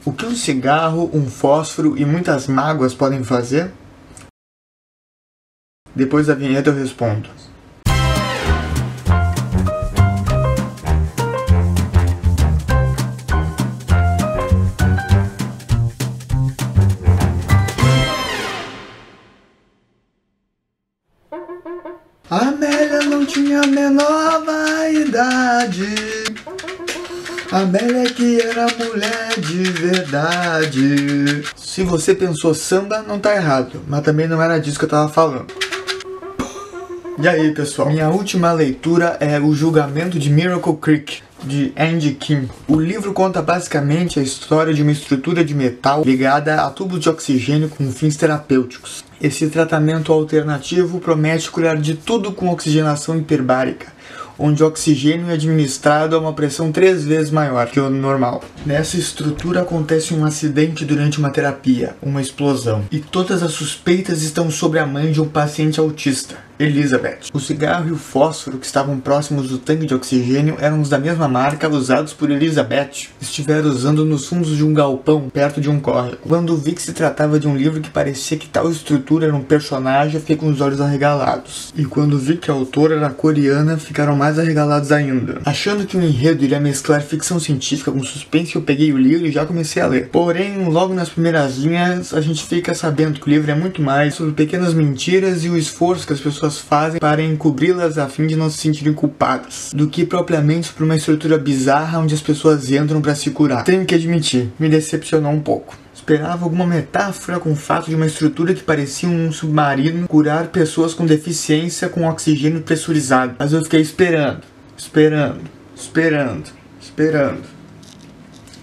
O que um cigarro, um fósforo e muitas mágoas podem fazer? Depois da vinheta eu respondo. A Amélia não tinha a menor vaidade. A Amélia que era mulher de verdade. Se você pensou samba, não tá errado, mas também não era disso que eu tava falando. E aí, pessoal, minha última leitura é O Julgamento de Miracle Creek, de Andy Kim. O livro conta basicamente a história de uma estrutura de metal ligada a tubos de oxigênio com fins terapêuticos. Esse tratamento alternativo promete curar de tudo com oxigenação hiperbárica, onde o oxigênio é administrado a uma pressão 3 vezes maior que o normal. Nessa estrutura acontece um acidente durante uma terapia, uma explosão, e todas as suspeitas estão sobre a mãe de um paciente autista, Elizabeth. O cigarro e o fósforo que estavam próximos do tanque de oxigênio eram os da mesma marca usados por Elizabeth. Estiveram usando nos fundos de um galpão perto de um córrego. Quando vi que se tratava de um livro que parecia que tal estrutura era um personagem, fiquei com os olhos arregalados. E quando vi que a autora era coreana, ficaram mais arregalados ainda. Achando que o enredo iria mesclar ficção científica com suspense, eu peguei o livro e já comecei a ler. Porém, logo nas primeiras linhas, a gente fica sabendo que o livro é muito mais sobre pequenas mentiras e o esforço que as pessoas fazem para encobri-las a fim de não se sentirem culpadas, do que propriamente por uma estrutura bizarra onde as pessoas entram para se curar. Tenho que admitir, me decepcionou um pouco. Esperava alguma metáfora com o fato de uma estrutura que parecia um submarino curar pessoas com deficiência com oxigênio pressurizado. Mas eu fiquei esperando.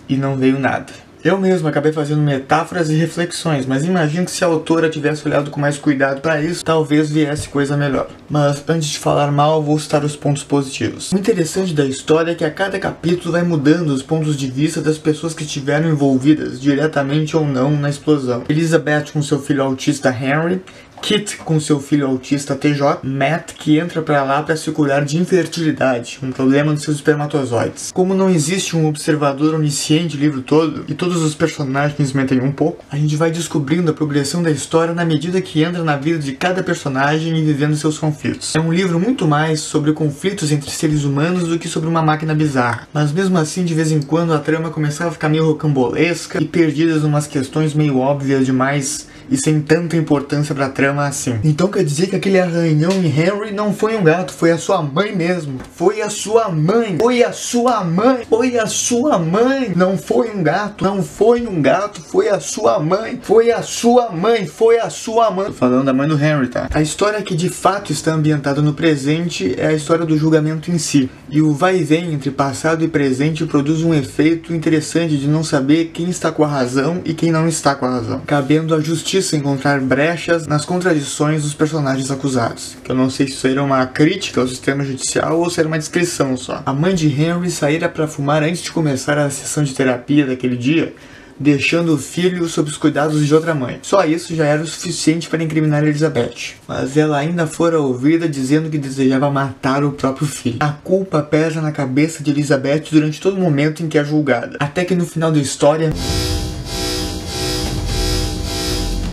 E não veio nada. Eu mesmo acabei fazendo metáforas e reflexões, mas imagino que se a autora tivesse olhado com mais cuidado para isso, talvez viesse coisa melhor. Mas antes de falar mal, vou citar os pontos positivos. O interessante da história é que a cada capítulo vai mudando os pontos de vista das pessoas que estiveram envolvidas, diretamente ou não, na explosão. Elizabeth com seu filho autista Henry, Kit com seu filho autista TJ, Matt que entra pra lá pra se curar de infertilidade, um problema nos seus espermatozoides. Como não existe um observador onisciente o livro todo, e todos os personagens mentem um pouco, a gente vai descobrindo a progressão da história na medida que entra na vida de cada personagem e vivendo seus conflitos. É um livro muito mais sobre conflitos entre seres humanos do que sobre uma máquina bizarra, mas mesmo assim de vez em quando a trama começava a ficar meio rocambolesca e perdida em umas questões meio óbvias demais e sem tanta importância pra trama assim. Então quer dizer que aquele arranhão em Henry não foi um gato, foi a sua mãe mesmo. Foi a sua mãe. Foi a sua mãe. Foi a sua mãe. Não foi um gato. Não foi um gato. Foi a sua mãe. Foi a sua mãe. Foi a sua mãe. Tô falando da mãe do Henry, tá? A história que de fato está ambientada no presente é a história do julgamento em si. E o vai e vem entre passado e presente produz um efeito interessante de não saber quem está com a razão e quem não está com a razão, cabendo à justiça encontrar brechas nas contradições dos personagens acusados. Que eu não sei se isso era uma crítica ao sistema judicial ou se era uma descrição só. A mãe de Henry saíra para fumar antes de começar a sessão de terapia daquele dia, deixando o filho sob os cuidados de outra mãe. Só isso já era o suficiente para incriminar Elizabeth. Mas ela ainda fora ouvida dizendo que desejava matar o próprio filho. A culpa pesa na cabeça de Elizabeth durante todo o momento em que é julgada. Até que no final da história,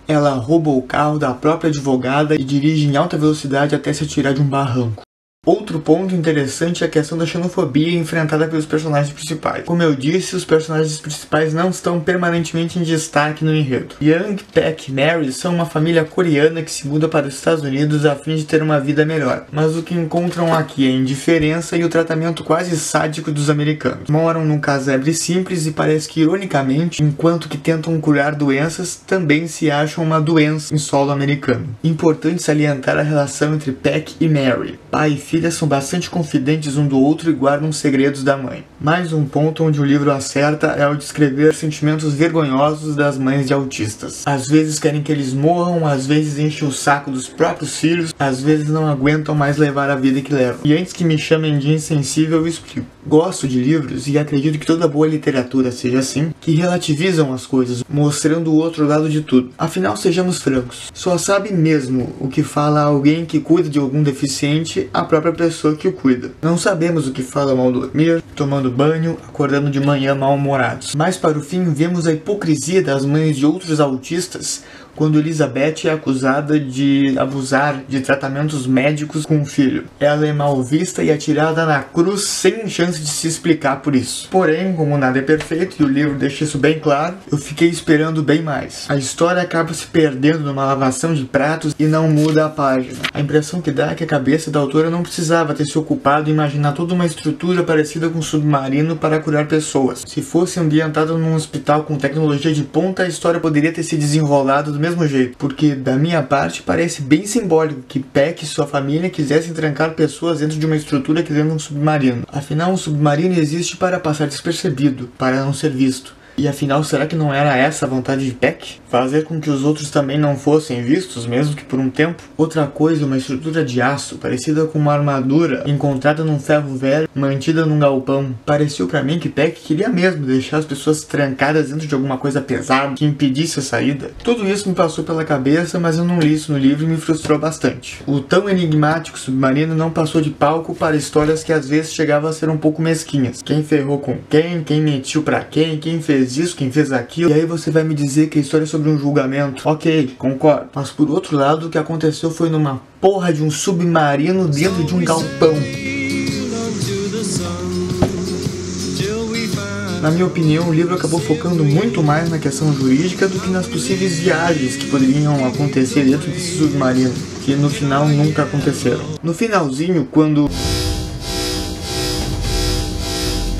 ela rouba o carro da própria advogada e dirige em alta velocidade até se atirar de um barranco. Outro ponto interessante é a questão da xenofobia enfrentada pelos personagens principais. Como eu disse, os personagens principais não estão permanentemente em destaque no enredo. Young, Peck e Mary são uma família coreana que se muda para os Estados Unidos a fim de ter uma vida melhor. Mas o que encontram aqui é a indiferença e o tratamento quase sádico dos americanos. Moram num casebre simples e parece que, ironicamente, enquanto que tentam curar doenças, também se acham uma doença em solo americano. Importante salientar a relação entre Peck e Mary. Pai e filhas são bastante confidentes um do outro e guardam segredos da mãe. Mais um ponto onde o livro acerta é ao descrever sentimentos vergonhosos das mães de autistas. Às vezes querem que eles morram, às vezes enchem o saco dos próprios filhos, às vezes não aguentam mais levar a vida que levam. E antes que me chamem de insensível, eu explico. Gosto de livros e acredito que toda boa literatura seja assim, que relativizam as coisas, mostrando o outro lado de tudo. Afinal, sejamos francos, só sabe mesmo o que fala alguém que cuida de algum deficiente, a própria pessoa que o cuida. Não sabemos o que fala ao dormir, tomando banho, acordando de manhã mal-humorados. Mas para o fim, vemos a hipocrisia das mães de outros autistas quando Elizabeth é acusada de abusar de tratamentos médicos com o filho. Ela é mal vista e atirada na cruz sem chance de se explicar por isso. Porém, como nada é perfeito e o livro deixa isso bem claro, eu fiquei esperando bem mais. A história acaba se perdendo numa lavação de pratos e não muda a página. A impressão que dá é que a cabeça da autora não precisava ter se ocupado em imaginar toda uma estrutura parecida com um submarino para curar pessoas. Se fosse ambientado num hospital com tecnologia de ponta, a história poderia ter se desenrolado do mesmo jeito, porque da minha parte parece bem simbólico que Peck e sua família quisessem trancar pessoas dentro de uma estrutura que dentro de um submarino. Afinal, um submarino existe para passar despercebido, para não ser visto. E afinal, será que não era essa a vontade de Peck? Fazer com que os outros também não fossem vistos, mesmo que por um tempo? Outra coisa, uma estrutura de aço, parecida com uma armadura, encontrada num ferro velho, mantida num galpão. Pareceu pra mim que Peck queria mesmo deixar as pessoas trancadas dentro de alguma coisa pesada, que impedisse a saída. Tudo isso me passou pela cabeça, mas eu não li isso no livro e me frustrou bastante. O tão enigmático submarino não passou de palco para histórias que às vezes chegavam a ser um pouco mesquinhas. Quem ferrou com quem mentiu pra quem fez isso, quem fez aquilo, e aí você vai me dizer que a história é sobre um julgamento. Ok, concordo. Mas por outro lado, o que aconteceu foi numa porra de um submarino dentro de um galpão. Na minha opinião, o livro acabou focando muito mais na questão jurídica do que nas possíveis viagens que poderiam acontecer dentro desse submarino, que no final nunca aconteceram. No finalzinho, quando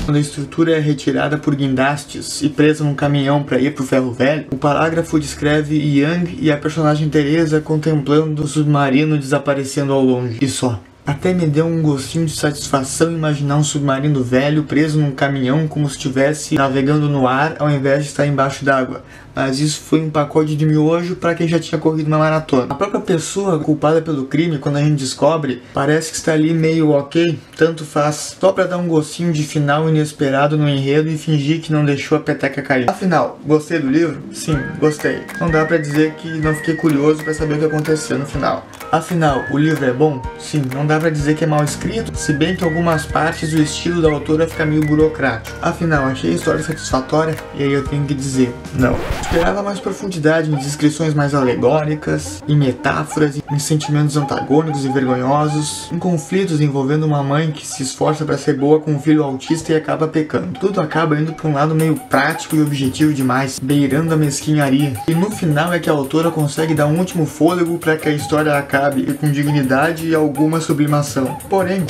a estrutura é retirada por guindastes e presa num caminhão para ir pro ferro velho, o parágrafo descreve Yang e a personagem Teresa contemplando o submarino desaparecendo ao longe. E só. Até me deu um gostinho de satisfação imaginar um submarino velho preso num caminhão como se estivesse navegando no ar ao invés de estar embaixo d'água. Mas isso foi um pacote de miojo para quem já tinha corrido uma maratona. A própria pessoa culpada pelo crime, quando a gente descobre, parece que está ali meio ok, tanto faz, só para dar um gostinho de final inesperado no enredo e fingir que não deixou a peteca cair. Afinal, gostei do livro? Sim, gostei. Não dá para dizer que não fiquei curioso para saber o que aconteceu no final. Afinal, o livro é bom? Sim, não dá pra dizer que é mal escrito, se bem que em algumas partes o estilo da autora fica meio burocrático. Afinal, achei a história satisfatória? E aí eu tenho que dizer, não. Esperava mais profundidade em descrições mais alegóricas, em metáforas, em sentimentos antagônicos e vergonhosos, em conflitos envolvendo uma mãe que se esforça pra ser boa com um filho autista e acaba pecando. Tudo acaba indo pra um lado meio prático e objetivo demais, beirando a mesquinharia. E no final é que a autora consegue dar um último fôlego pra que a história acabe com dignidade e alguma sublimação. Porém,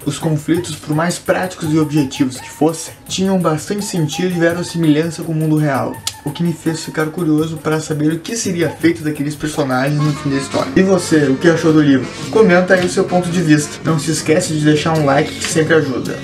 os conflitos, por mais práticos e objetivos que fossem, tinham bastante sentido e verossimilhança com o mundo real, o que me fez ficar curioso para saber o que seria feito daqueles personagens no fim da história. E você, o que achou do livro? Comenta aí o seu ponto de vista. Não se esquece de deixar um like que sempre ajuda.